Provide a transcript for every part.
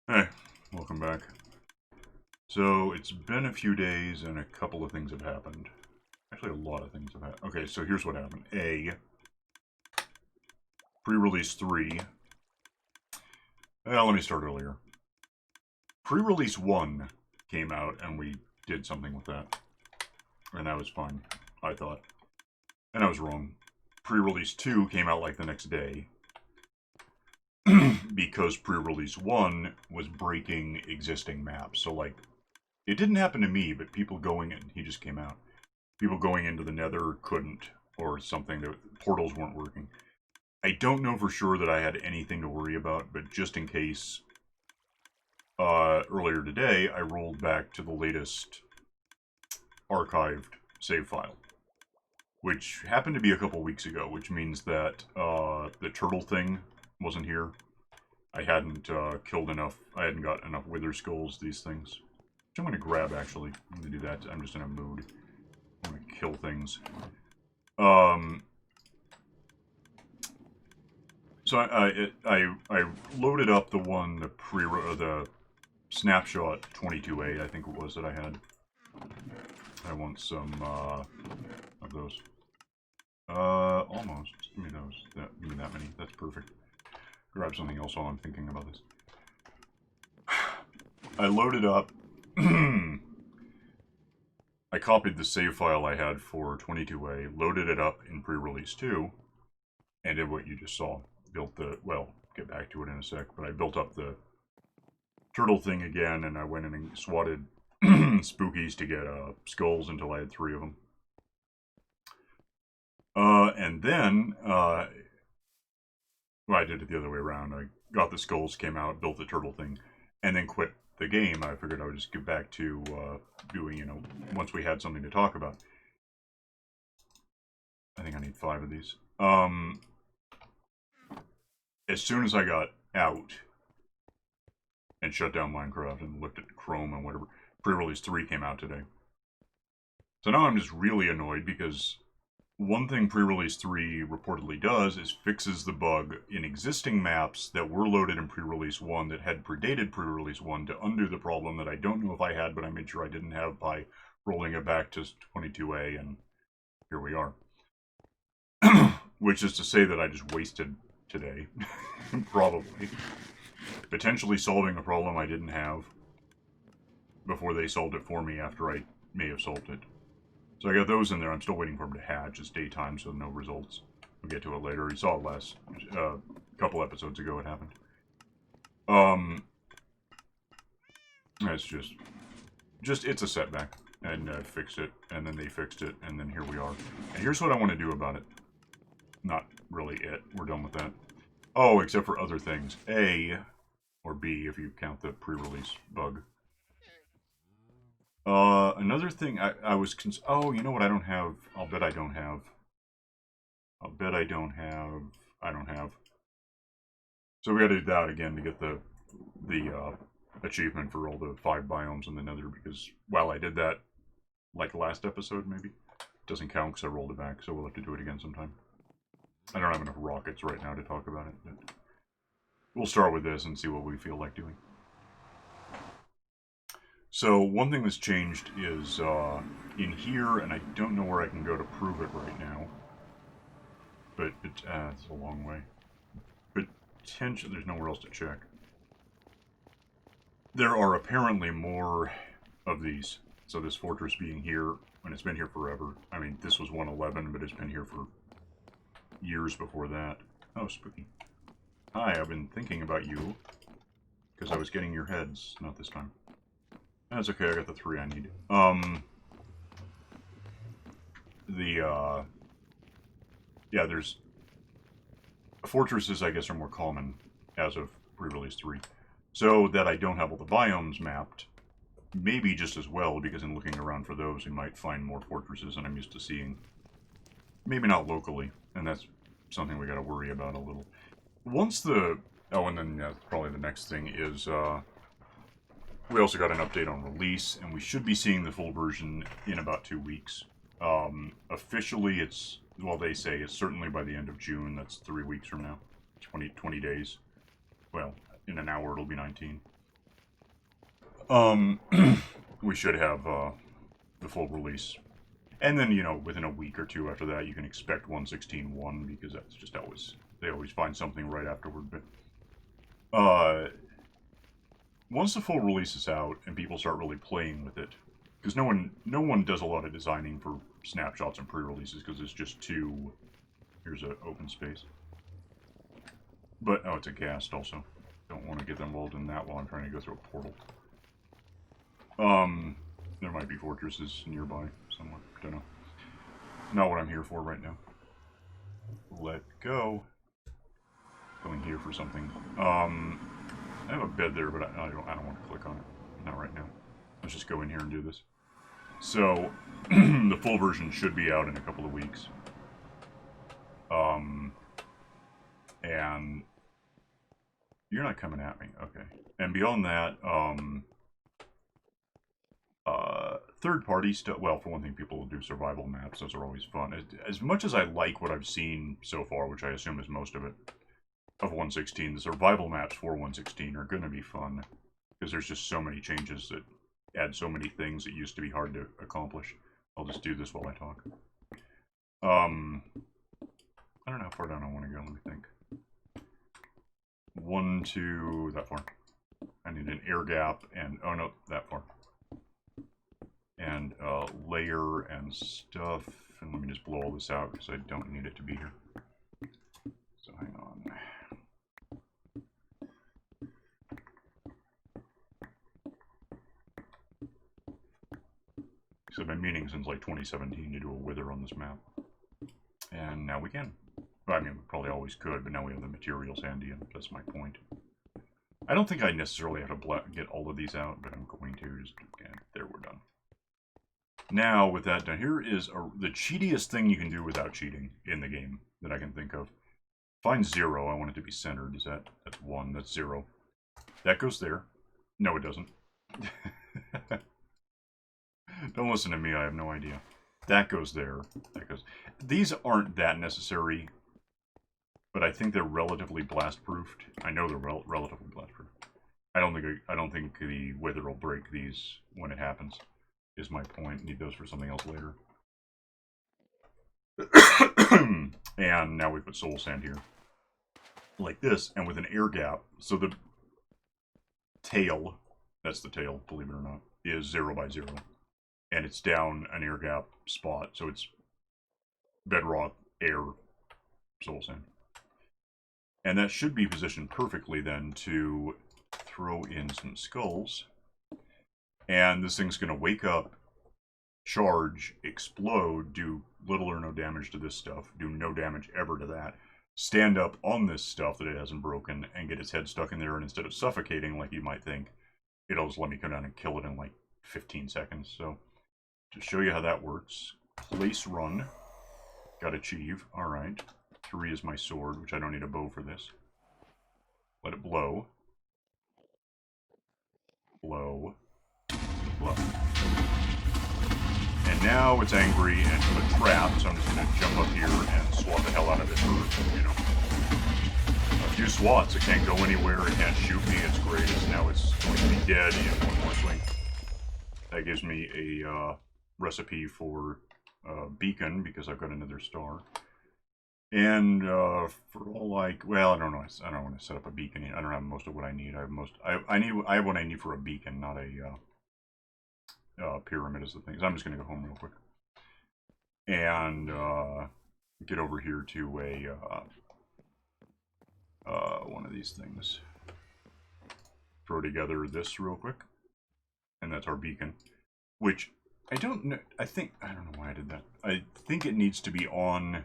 Hey, welcome back. So, it's been a few days and a couple of things have happened. Actually, a lot of things have happened. Okay, so here's what happened. Pre-release 3. Well, let me start earlier. Pre-release 1 came out and we did something with that. And that was fine, I thought. And I was wrong. Pre-release 2 came out like the next day. Because pre-release 1 was breaking existing maps. So, like, it didn't happen to me, but people going in, he just came out. People going into the nether couldn't, or something, the portals weren't working. I don't know for sure that I had anything to worry about, but just in case, earlier today, I rolled back to the latest archived save file, which happened to be a couple weeks ago, which means that the turtle thing wasn't here. I hadn't killed enough, I hadn't got enough wither skulls, these things. Which I'm going to grab, actually. I'm going to do that. I'm just in a mood. I'm going to kill things. So I loaded up the one, the snapshot 22A, I think it was, that I had. I want some of those. Almost. Give me those. Give me that many. That's perfect. Grab something else while I'm thinking about this. I loaded up. I copied the save file I had for 22A, loaded it up in pre-release 2, and did what you just saw. Built the, well, get back to it in a sec, but I built up the turtle thing again, and I went in and swatted spookies to get skulls until I had 3 of them. And then, well, I did it the other way around. I got the skulls, came out, built the turtle thing, and then quit the game. I figured I would just get back to doing, once we had something to talk about. I think I need 5 of these. As soon as I got out and shut down Minecraft and looked at Chrome and whatever, pre-release 3 came out today. So now I'm just really annoyed because one thing pre-release 3 reportedly does is fixes the bug in existing maps that were loaded in pre-release 1 that had predated pre-release 1 to undo the problem that I don't know if I had, but I made sure I didn't have by rolling it back to 22A, and here we are. Which is to say that I just wasted today. Probably. Potentially solving a problem I didn't have before they solved it for me after I may have solved it. So I got those in there. I'm still waiting for them to hatch. It's daytime, so no results. We'll get to it later. You saw it last couple episodes ago. It happened. It's just it's a setback, and I fixed it, and then they fixed it, and then here we are. And here's what I want to do about it. Not really it. We're done with that. Oh, except for other things. A, or B, if you count the pre-release bug. Another thing I was oh, you know what I don't have? I'll bet I don't have. I'll bet I don't have. I don't have. So we gotta do that again to get the achievement for all the 5 biomes in the nether, because while I did that, like last episode maybe, it doesn't count because I rolled it back, so we'll have to do it again sometime. I don't have enough rockets right now to talk about it, but we'll start with this and see what we feel like doing. So one thing that's changed is in here, and I don't know where I can go to prove it right now, but it's a long way. Potentially, there's nowhere else to check. There are apparently more of these. So this fortress being here, and it's been here forever. I mean, this was 111, but it's been here for years before that. Oh, spooky. Hi, I've been thinking about you, because I was getting your heads, not this time. That's okay, I got the 3 I need. Yeah, there's... Fortresses, I guess, are more common as of pre-release 3. So that I don't have all the biomes mapped, maybe just as well, because in looking around for those, we might find more fortresses than I'm used to seeing. Maybe not locally, and that's something we gotta worry about a little. Once the... Oh, and then probably the next thing is... we also got an update on release, and we should be seeing the full version in about 2 weeks. Officially, it's, well, they say it's certainly by the end of June. That's 3 weeks from now. 20 days. Well, in an hour it'll be 19. we should have the full release. And then, you know, within a week or two after that, you can expect 1.16.1, because that's just always, they always find something right afterward. But, once the full release is out and people start really playing with it, because no one does a lot of designing for snapshots and pre-releases, because it's just too, here's an open space. But, oh, it's a ghast also. Don't want to get involved in that while I'm trying to go through a portal. There might be fortresses nearby somewhere. Don't know. Not what I'm here for right now. Let go. Going here for something. I have a bed there, but I don't want to click on it. Not right now. Let's just go in here and do this. So, the full version should be out in a couple of weeks. And you're not coming at me. Okay. And beyond that, third-party stuff. Well, for one thing, people will do survival maps. Those are always fun. As much as I like what I've seen so far, which I assume is most of it, of 1.16, the survival maps for 1.16 are going to be fun. Because there's just so many changes that add so many things that used to be hard to accomplish. I'll just do this while I talk. I don't know how far down I want to go. Let me think. 1, 2, that far. I need an air gap and, oh no, that far. And layer and stuff. And let me just blow all this out because I don't need it to be here. So hang on. So I've been meaning since like 2017 to do a wither on this map. And now we can. Well, I mean, we probably always could, but now we have the materials handy, and that's my point. I don't think I necessarily have to get all of these out, but I'm going to. Just, okay, there, we're done. Now, with that done, here is the cheatiest thing you can do without cheating in the game that I can think of. Find 0. I want it to be centered. That's 1. That's 0. That goes there. No, it doesn't. Don't listen to me. I have no idea. That goes there. That goes. These aren't that necessary, but I think they're relatively blast-proofed. I know they're relatively blast-proof. I don't think the wither will break these when it happens. Is my point. Need those for something else later. And now we put soul sand here, like this, and with an air gap. So the tail, that's the tail, believe it or not, is 0 by 0. And it's down an air gap spot, so it's bedrock, air, soul sand. And that should be positioned perfectly then to throw in some skulls. And this thing's going to wake up, charge, explode, do little or no damage to this stuff, do no damage ever to that, stand up on this stuff that it hasn't broken, and get its head stuck in there, and instead of suffocating like you might think, it'll just let me come down and kill it in like 15 seconds. So, to show you how that works, place run, got achieve, alright. 3 is my sword, which I don't need a bow for this. Let it blow. Blow. Blow. And now it's angry and put a trap, so I'm just going to jump up here and swat the hell out of it for, you know, a few swats. It can't go anywhere, it can't shoot me, it's great. Now it's going to be dead in one more swing. That gives me a recipe for beacon, because I've got another star. And for all like, well, I don't know. I don't want to set up a beacon. I don't have most of what I need. I have what I need for a beacon, not a pyramid is the thing. So I'm just gonna go home real quick and get over here to a one of these things. Throw together this real quick, and that's our beacon. Which I don't know. I don't know why I did that. I think it needs to be on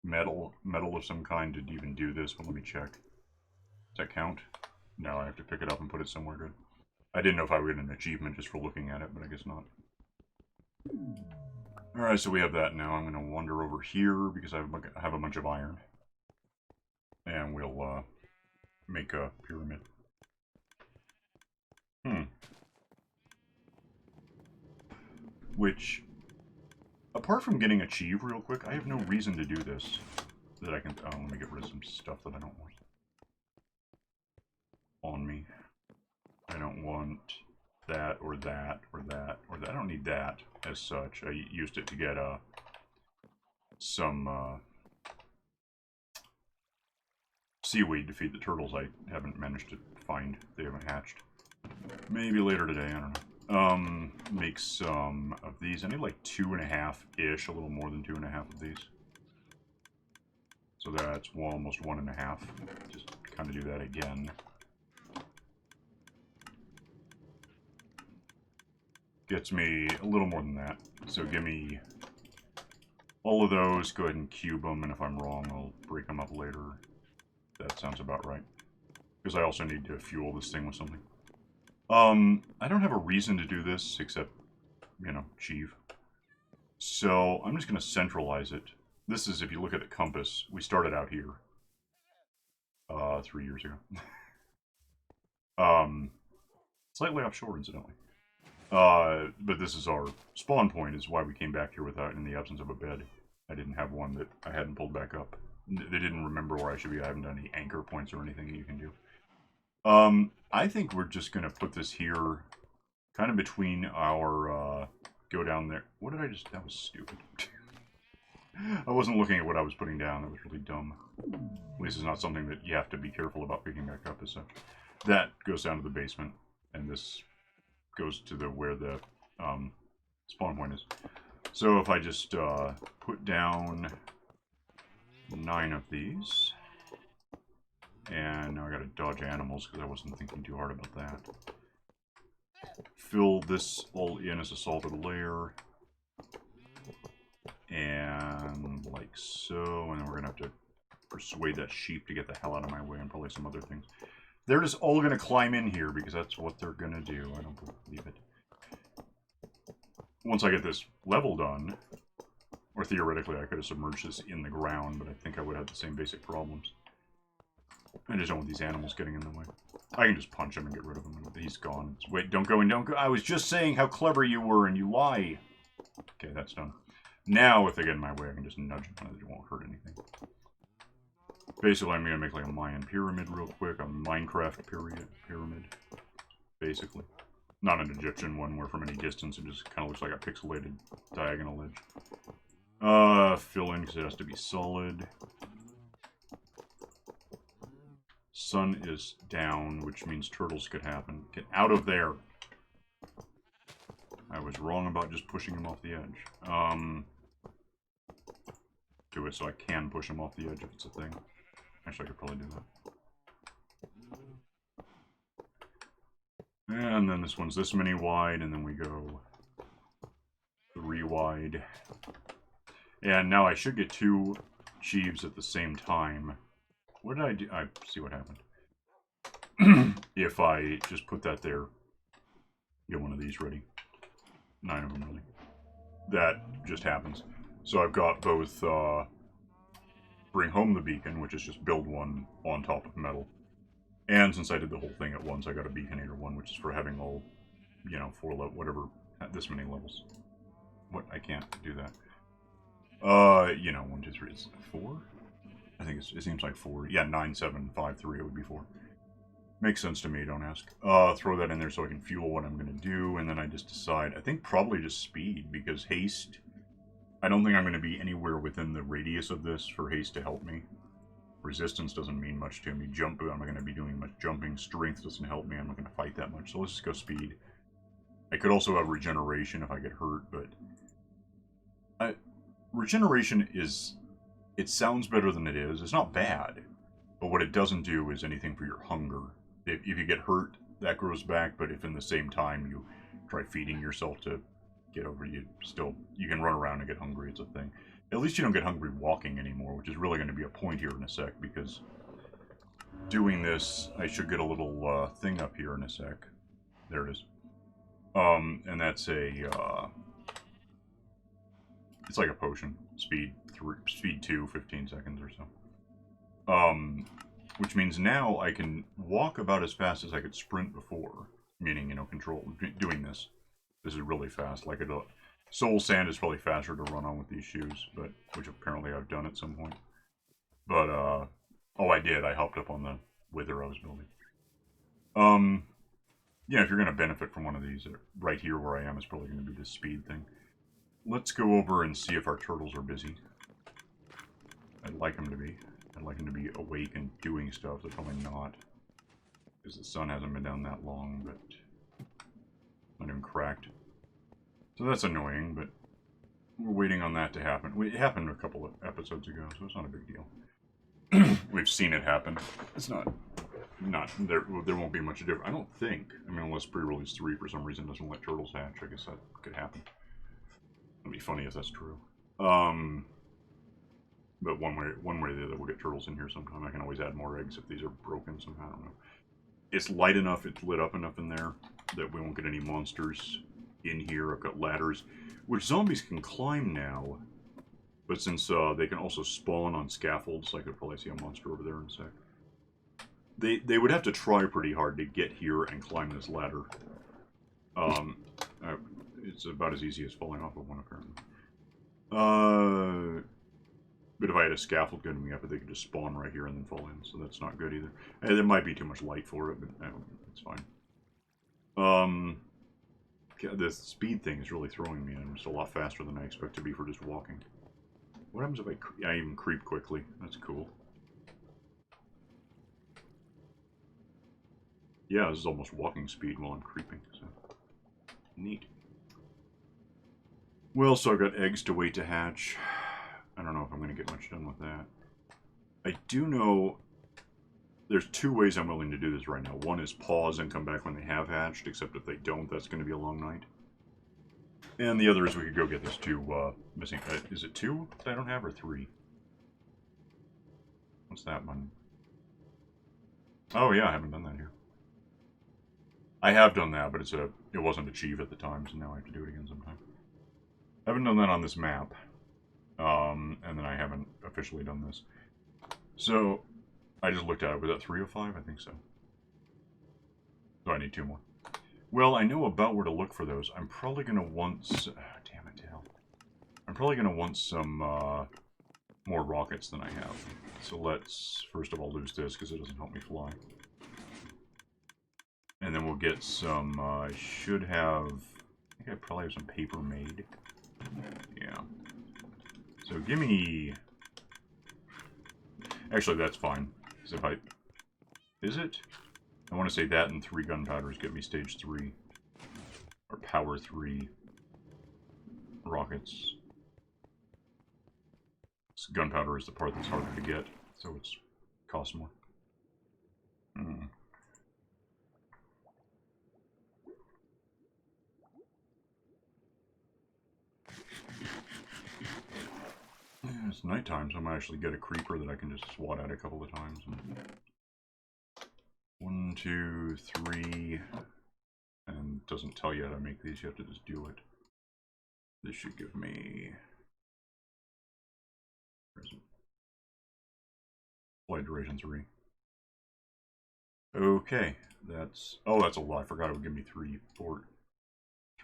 metal of some kind to even do this, but let me check. Does that count? No, I have to pick it up and put it somewhere good. I didn't know if I would get an achievement just for looking at it, but I guess not. Alright, so we have that now. I'm going to wander over here because I have a bunch of iron. And we'll make a pyramid. Which, apart from getting achieve real quick, I have no reason to do this. That I can... Oh, let me get rid of some stuff that I don't want on me. I don't want that, or that, or that, or that. I don't need that as such. I used it to get some seaweed to feed the turtles I haven't managed to find. They haven't hatched. Maybe later today, I don't know. Make some of these. I need like 2.5-ish, a little more than 2.5 of these. So that's almost 1.5. Just kind of do that again. Gets me a little more than that. So give me all of those. Go ahead and cube them, and if I'm wrong, I'll break them up later. That sounds about right. Because I also need to fuel this thing with something. I don't have a reason to do this, except, you know, achieve. So I'm just going to centralize it. This is, if you look at the compass, we started out here. 3 years ago. Slightly offshore, incidentally. But this is our spawn point, is why we came back here without, in the absence of a bed. I didn't have one that I hadn't pulled back up. They didn't remember where I should be. I haven't done any anchor points or anything you can do. I think we're just going to put this here, kind of between our, go down there. What did I just, that was stupid. I wasn't looking at what I was putting down. That was really dumb. At least it's not something that you have to be careful about picking back up as such. That goes down to the basement, and this goes to the where the spawn point is. So if I just put down 9 of these, and now I gotta dodge animals because I wasn't thinking too hard about that. Fill this all in as a solid layer, and like so, and then we're gonna have to persuade that sheep to get the hell out of my way, and probably some other things. They're just all gonna climb in here because that's what they're gonna do. I don't believe it. Once I get this level done, or theoretically I could have submerged this in the ground, but I think I would have the same basic problems. I just don't want these animals getting in the way. I can just punch him and get rid of him. He's gone. Wait, don't go in, don't go. I was just saying how clever you were, and you lie. Okay, that's done. Now, if they get in my way, I can just nudge them, and it won't hurt anything. Basically, I'm going to make like a Mayan pyramid real quick. A Minecraft pyramid. Basically. Not an Egyptian one where from any distance it just kind of looks like a pixelated diagonal edge. Fill in because it has to be solid. Sun is down, which means turtles could happen. Get out of there! I was wrong about just pushing him off the edge. Do it so I can push him off the edge if it's a thing. Actually, I could probably do that. And then this one's this many wide, and then we go 3 wide. And now I should get 2 sheaves at the same time. What did I do? I see what happened. If I just put that there, get one of these ready. 9 of them, really. That just happens. So I've got both, bring home the beacon, which is just build one on top of metal. And since I did the whole thing at once, I got a beaconator one, which is for having all, you know, 4 level, whatever, this many levels. What? I can't do that. You know, 1, 2, 3, is 4? I think it seems like 4. Yeah, 9, 7, 5, 3, it would be 4. Makes sense to me, don't ask. Throw that in there so I can fuel what I'm going to do, and then I just decide, I think probably just speed, because haste, I don't think I'm going to be anywhere within the radius of this for haste to help me. Resistance doesn't mean much to me. Jump, I'm not going to be doing much jumping. Strength doesn't help me. I'm not going to fight that much. So let's just go speed. I could also have regeneration if I get hurt, but... regeneration is... It sounds better than it is. It's not bad. But what it doesn't do is anything for your hunger. If you get hurt, that grows back, but if in the same time you try feeding yourself to get over, you can run around and get hungry. It's a thing. At least you don't get hungry walking anymore, which is really going to be a point here in a sec, because doing this, I should get a little thing up here in a sec. There it is. And that's a, it's like a potion. Speed 2, 15 seconds or so. Which means now I can walk about as fast as I could sprint before. Meaning, you know, doing this. This is really fast. Like Soul Sand is probably faster to run on with these shoes, but which apparently I've done at some point. But oh, I did. I hopped up on the wither I was building. Yeah, if you're going to benefit from one of these, right here where I am is probably going to be this speed thing. Let's go over and see if our turtles are busy. I'd like them to be. I'd like them to be awake and doing stuff. They're probably not. Because the sun hasn't been down that long, but not even cracked. So that's annoying, but we're waiting on that to happen. It happened a couple of episodes ago, so it's not a big deal. We've seen it happen. It's not there won't be much different. I don't think. I mean, unless pre-release 3 for some reason doesn't let turtles hatch. I guess that could happen. It'd be funny if that's true. But one way or the other, we'll get turtles in here sometime. I can always add more eggs if these are broken somehow. I don't know. It's light enough, it's lit up enough in there that we won't get any monsters in here. I've got ladders, which zombies can climb now. But since they can also spawn on scaffolds, I could probably see a monster over there in a sec. They would have to try pretty hard to get here and climb this ladder. It's about as easy as falling off of one, apparently. But if I had a scaffold getting me up, they could just spawn right here and then fall in, so that's not good either. There might be too much light for it, but it's fine. The speed thing is really throwing me in. I'm just a lot faster than I expect to be for just walking. What happens if I even creep quickly? That's cool. Yeah, this is almost walking speed while I'm creeping, so neat. Well, so I've got eggs to wait to hatch. I don't know if I'm going to get much done with that. I do know there's two ways I'm willing to do this right now. One is pause and come back when they have hatched, except if they don't, that's going to be a long night. And the other is we could go get these two missing... is it 2 that I don't have, or 3? What's that one? Oh yeah, I haven't done that here. I have done that, but it wasn't achieved at the time, so now I have to do it again sometime. I haven't done that on this map. And then I haven't officially done this. So, I just looked at it. Was that 3 of 5? I think so. So I need 2 more. Well, I know about where to look for those. I'm probably going to want... damn it, hell. I'm probably going to want some more rockets than I have. So let's, first of all, lose this, because it doesn't help me fly. And then we'll get some... I should have... I think I probably have some paper made. Yeah. So give me... Actually, that's fine. Because if I... Is it? I want to say that and 3 gunpowders get me stage 3. Or power 3 rockets. Gunpowder is the part that's harder to get, so it's costs more. Yeah, it's nighttime, so I might actually get a creeper that I can just swat at a couple of times. 1, 2, 3, and it doesn't tell you how to make these, you have to just do it. This should give me... Flight duration 3. Okay, that's... Oh, that's a lot. I forgot it would give me 3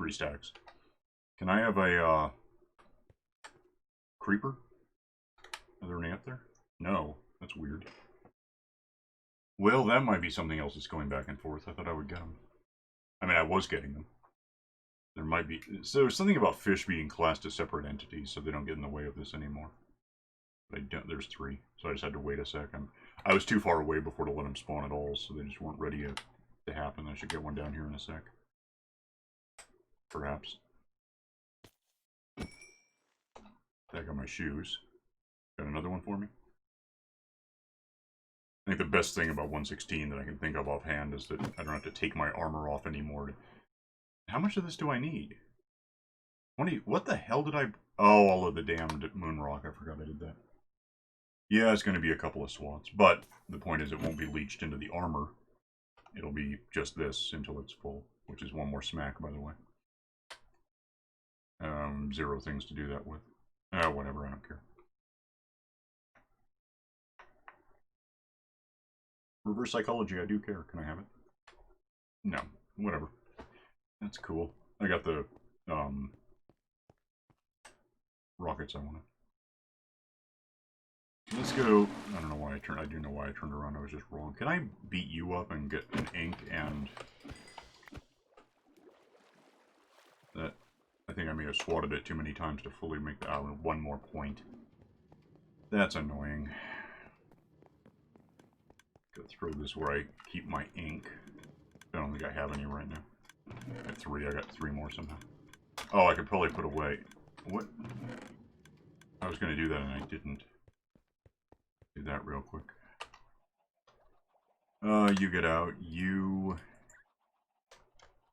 stacks. Can I have a, creeper? Are there any up there? No, that's weird. Well, that might be something else that's going back and forth. I thought I would get them. I mean, I was getting them. There might be... So there's something about fish being classed as separate entities, so they don't get in the way of this anymore. But I don't... There's 3, so I just had to wait a second. I was too far away before to let them spawn at all, so they just weren't ready to happen. I should get one down here in a sec. Perhaps. I got my shoes. Got another one for me? I think the best thing about 116 that I can think of offhand is that I don't have to take my armor off anymore. How much of this do I need? What the hell did I... Oh, all of the damned moon rock. I forgot I did that. Yeah, it's going to be a couple of swats. But the point is it won't be leached into the armor. It'll be just this until it's full. Which is 1 more smack, by the way. 0 things to do that with. Whatever, I don't care. Reverse psychology, I do care. Can I have it? No, whatever. That's cool. I got the rockets I wanted. Let's go. I don't know why I do know why I turned around. I was just wrong. Can I beat you up and get an ink and think I've swatted it too many times to fully make the one more point. That's annoying. Go throw this where I keep my ink. I don't think I have any right now. I have 3. I got 3 more somehow. Oh, I could probably put away. What? I was going to do that and I didn't. Do that real quick. You get out. You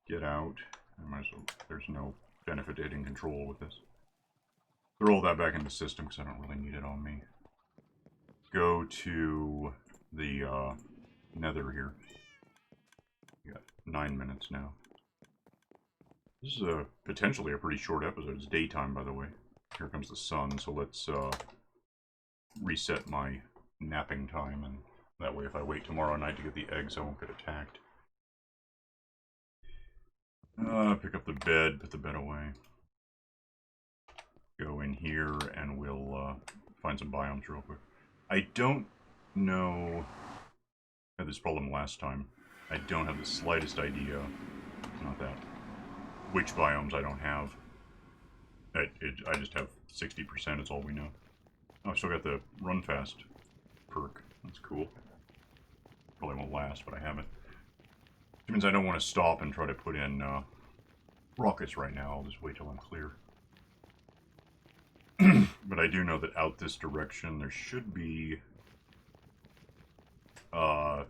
get out. I might as well. There's no benefit to hitting control with this. Throw all that back into the system because I don't really need it on me. Go to the nether here. You got 9 minutes now. This is potentially a pretty short episode. It's daytime, by the way. Here comes the sun, so let's reset my napping time, and that way if I wait tomorrow night to get the eggs, I won't get attacked. Pick up the bed, put the bed away. Go in here, and we'll find some biomes real quick. I don't know... I had this problem last time. I don't have the slightest idea. It's not that. Which biomes I don't have. I just have 60%, it's all we know. Oh, I still got the run fast perk. That's cool. Probably won't last, but I have it. Which means I don't want to stop and try to put in rockets right now. I'll just wait till I'm clear. But I do know that out this direction there should be some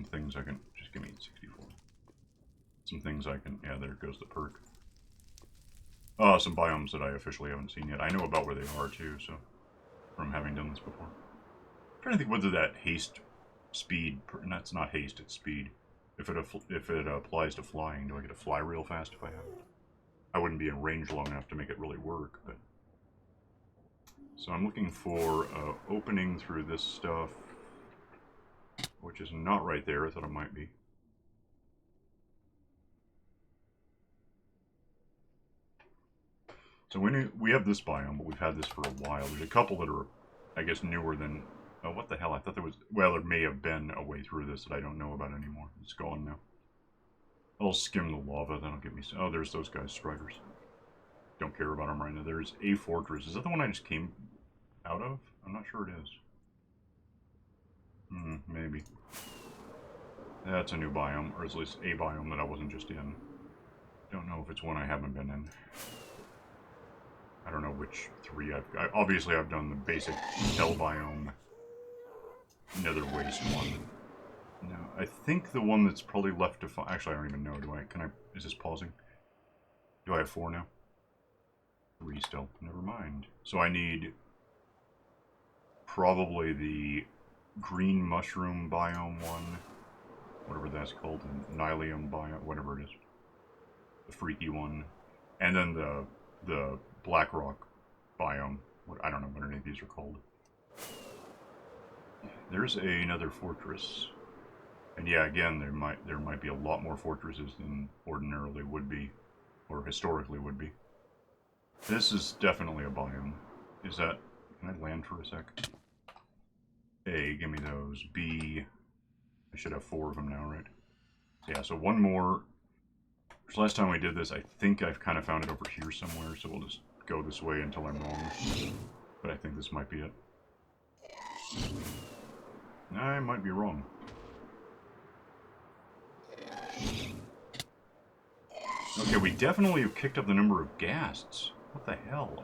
things I can... Just give me 64. Some things I can... Yeah, there goes the perk. Some biomes that I officially haven't seen yet. I know about where they are too, so... From having done this before. I'm trying to think whether that haste speed... That's not haste, it's speed. If it applies to flying, do I get to fly real fast if I have it? I wouldn't be in range long enough to make it really work, but... So I'm looking for opening through this stuff, which is not right there. I thought it might be. So we have this biome, but we've had this for a while. There's a couple that are, I guess, newer than... Oh, what the hell? I thought there was... Well, there may have been a way through this that I don't know about anymore. It's gone now. I'll skim the lava, that'll give me... Oh, there's those guys, Striders. Don't care about them right now. There's a fortress. Is that the one I just came out of? I'm not sure it is. Maybe. That's a new biome, or at least a biome that I wasn't just in. Don't know if it's one I haven't been in. I don't know which 3 obviously I've done the basic hell biome, nether waste one. No, I think the one that's probably left to find... Actually, I don't even know. Is this pausing? Do I have 4 now? 3 still. Never mind. So I need probably the green mushroom biome one, whatever that's called, and Nylium biome, whatever it is, the freaky one, and then the black rock biome. I don't know what any of these are called. There's another fortress, and yeah, again, there might be a lot more fortresses than ordinarily would be, or historically would be. This is definitely a biome. Is that... Can I land for a sec? A, give me those. B, I should have 4 of them now, right? Yeah, so one more. Last time we did this, I think I've kind of found it over here somewhere, so we'll just go this way until I'm wrong. But I think this might be it. I might be wrong. Okay, we definitely have kicked up the number of ghasts. What the hell?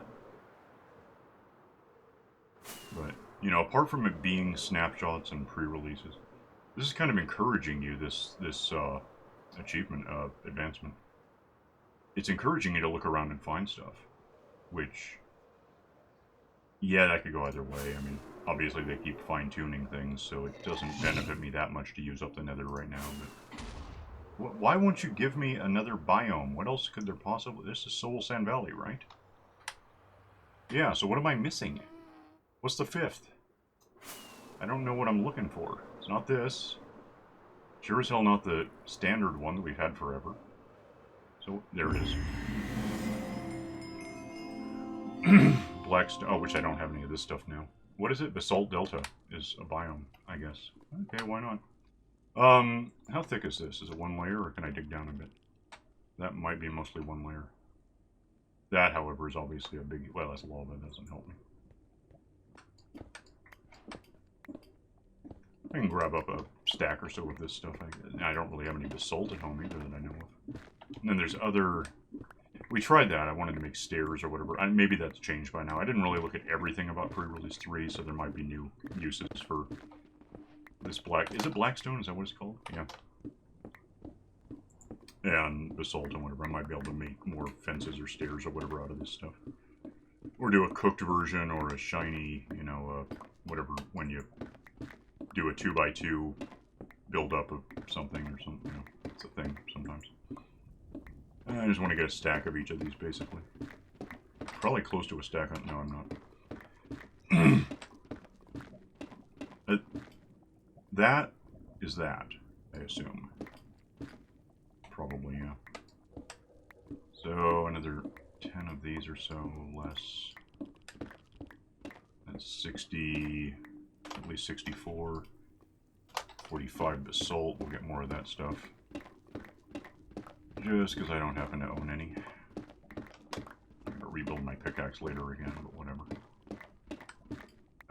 But, you know, apart from it being snapshots and pre-releases, this is kind of encouraging you, this achievement, advancement. It's encouraging you to look around and find stuff, which, yeah, that could go either way. I mean, obviously they keep fine-tuning things, so it doesn't benefit me that much to use up the nether right now, but why won't you give me another biome? What else could there possibly... This is Soul Sand Valley, right? Yeah, so what am I missing? What's the 5th? I don't know what I'm looking for. It's not this. Sure as hell not the standard one that we've had forever. So, there it is. Blackstone... Oh, which I don't have any of this stuff now. What is it? Basalt Delta is a biome, I guess. Okay, why not? How thick is this? Is it 1 layer, or can I dig down a bit? That might be mostly 1 layer. That, however, is obviously a big... Well, that's lava. That doesn't help me. I can grab up a stack or so of this stuff. I don't really have any basalt at home either that I know of. And then there's other... We tried that. I wanted to make stairs or whatever. Maybe that's changed by now. I didn't really look at everything about pre-release 3, so there might be new uses for this black... Is it blackstone? Is that what it's called? Yeah. And basalt and whatever. I might be able to make more fences or stairs or whatever out of this stuff. Or do a cooked version or a shiny, you know, whatever, when you do a 2x2 build up of something or something, you know, it's a thing sometimes. I just want to get a stack of each of these, basically. Probably close to a stack. No, I'm not. That is that, I assume. Probably, yeah. So, another 10 of these or so, less. That's 60, at least 64. 45 basalt, we'll get more of that stuff. Just because I don't happen to own any. I'm gonna rebuild my pickaxe later again, but whatever.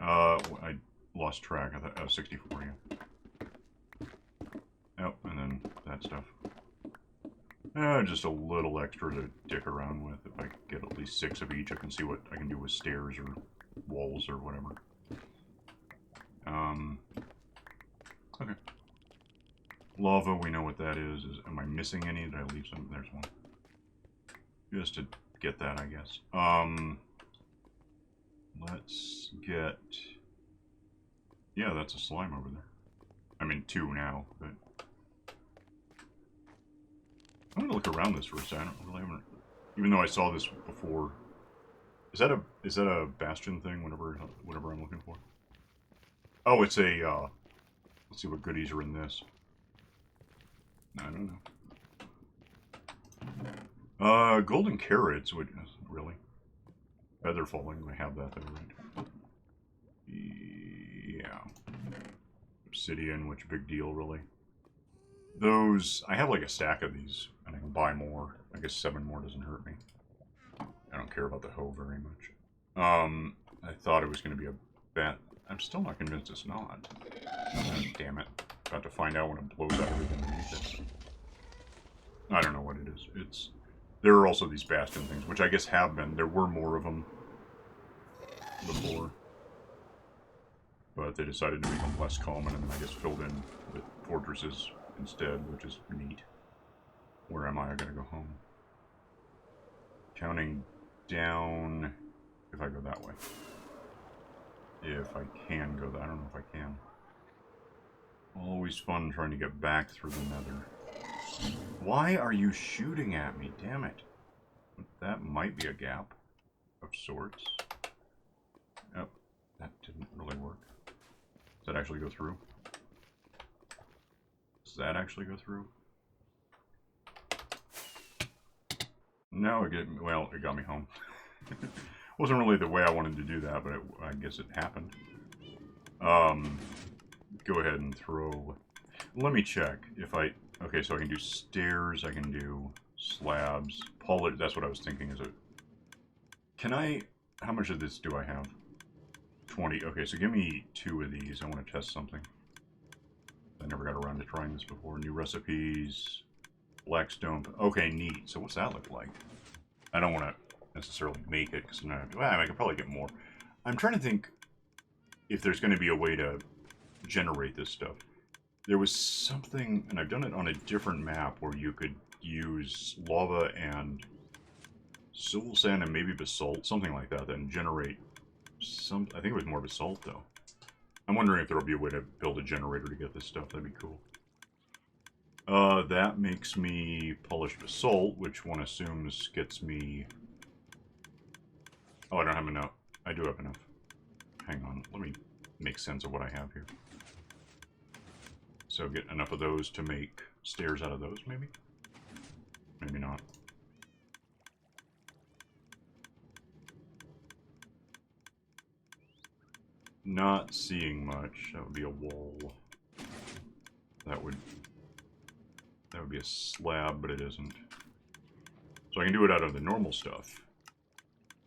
I lost track. I thought 64, yeah. Oh, and then that stuff. Just a little extra to dick around with. If I get at least 6 of each, I can see what I can do with stairs or walls or whatever. Okay. Lava, we know what that is. Am I missing any? Did I leave some? There's one. Just to get that, I guess. Let's get... Yeah, that's a slime over there. I mean, 2 now, but... I'm gonna look around this for a second. I don't really haven't... Even though I saw this before... Is that a bastion thing, whatever I'm looking for? Oh, it's a, let's see what goodies are in this. I don't know. Golden carrots would... Really? Feather falling, I have that though, right? Yeah. Obsidian, which big deal, really. Those... I have like a stack of these, and I can buy more. I guess 7 more doesn't hurt me. I don't care about the hoe very much. I thought it was going to be a bat... I'm still not convinced it's not. Oh, damn it. About to find out when it blows out everything underneath it. I don't know what it is. It's... There are also these bastion things, which I guess have been. There were more of them before. But they decided to make them less common, and then I guess filled in with fortresses instead, which is neat. Where am I? I gotta go home. Counting down... If I go that way. If I can go that. I don't know if I can. Always fun trying to get back through the nether. Why are you shooting at me? Damn it. That might be a gap of sorts. Oh, that didn't really work. Does that actually go through? Does that actually go through? No, it got me home. Wasn't really the way I wanted to do that, but I guess it happened. Go ahead and throw... Let me check if I... Okay, so I can do stairs, I can do slabs. That's what I was thinking, is it... Can I... How much of this do I have? 20. Okay, so give me 2 of these. I want to test something. I never got around to trying this before. New recipes. Blackstone. Okay, neat. So what's that look like? I don't want to necessarily make it, because I could probably get more. I'm trying to think if there's going to be a way to generate this stuff. There was something, and I've done it on a different map, where you could use lava and soul sand and maybe basalt, something like that, and generate some... I think it was more basalt, though. I'm wondering if there will be a way to build a generator to get this stuff. That'd be cool. That makes me polished basalt, which one assumes gets me... Oh, I don't have enough. I do have enough. Hang on, let me make sense of what I have here. So get enough of those to make stairs out of those, maybe? Maybe not. Not seeing much. That would be a wall. That would be a slab, but it isn't. So I can do it out of the normal stuff.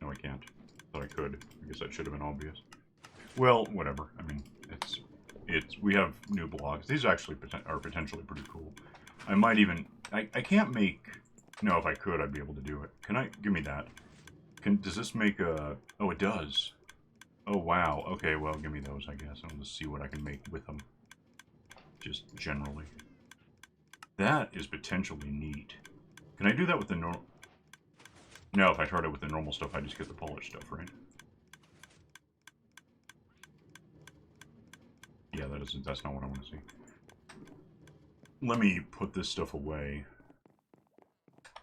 No, I can't. Thought I could. I guess that should have been obvious. Well, whatever. I mean, we have new blogs. These actually are potentially pretty cool. I might even, I can't make, no, if I could, I'd be able to do it. Can I, give me that. Does this make a, oh, it does. Oh, wow. Okay, well, give me those, I guess. I'll just see what I can make with them. Just generally. That is potentially neat. Can I do that with the normal? No, if I tried it with the normal stuff, I just get the polished stuff, right? Yeah, that's not what I want to see. Let me put this stuff away.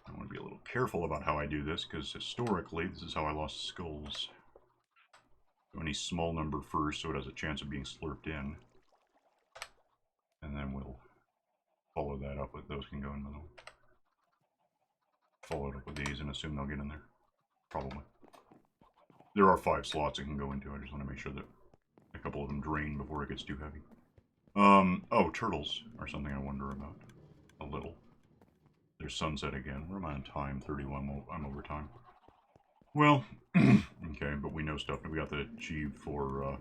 I want to be a little careful about how I do this, because historically, this is how I lost skulls. So any small number first, so it has a chance of being slurped in. And then we'll follow that up with those can go in the middle. Follow it up with these and assume they'll get in there. Probably. There are 5 slots it can go into. I just want to make sure that a couple of them drain before it gets too heavy. Oh, turtles are something I wonder about. A little. There's sunset again. Where am I on time? 31. I'm over time. Well, okay, but we know stuff. We got the achieve for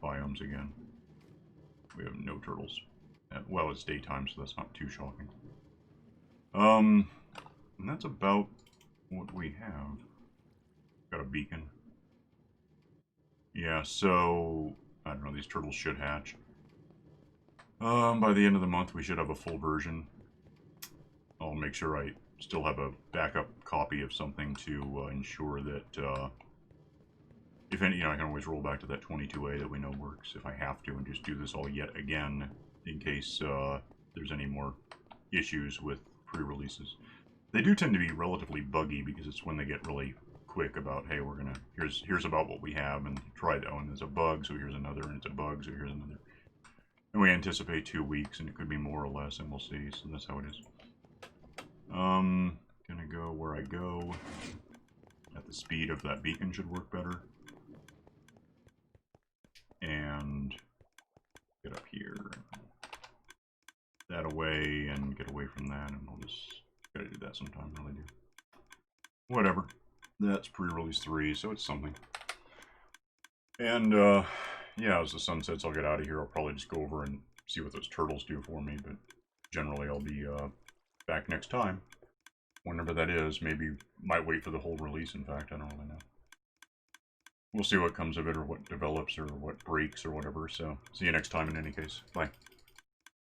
biomes again. We have no turtles. Well, it's daytime, so that's not too shocking. And that's about what we have. Got a beacon. Yeah, so I don't know, these turtles should hatch. By the end of the month we should have a full version. I'll make sure I still have a backup copy of something to ensure that if any, I can always roll back to that 22A that we know works if I have to, and just do this all yet again in case there's any more issues with pre-releases. They do tend to be relatively buggy because it's when they get really quick about, hey, we're gonna, here's about what we have, and try that. Oh, and there's a bug, so here's another, and it's a bug, so here's another. And we anticipate 2 weeks, and it could be more or less, and we'll see. So that's how it is. Gonna go where I go. At the speed of that beacon should work better. And get up here. That away, and get away from that, and I'll just gotta do that sometime, really do. Whatever. That's pre-release 3, so it's something. And, yeah, as the sun sets, I'll get out of here. I'll probably just go over and see what those turtles do for me, but generally I'll be, back next time. Whenever that is. Maybe, might wait for the whole release, in fact, I don't really know. We'll see what comes of it, or what develops, or what breaks, or whatever, so see you next time in any case. Bye.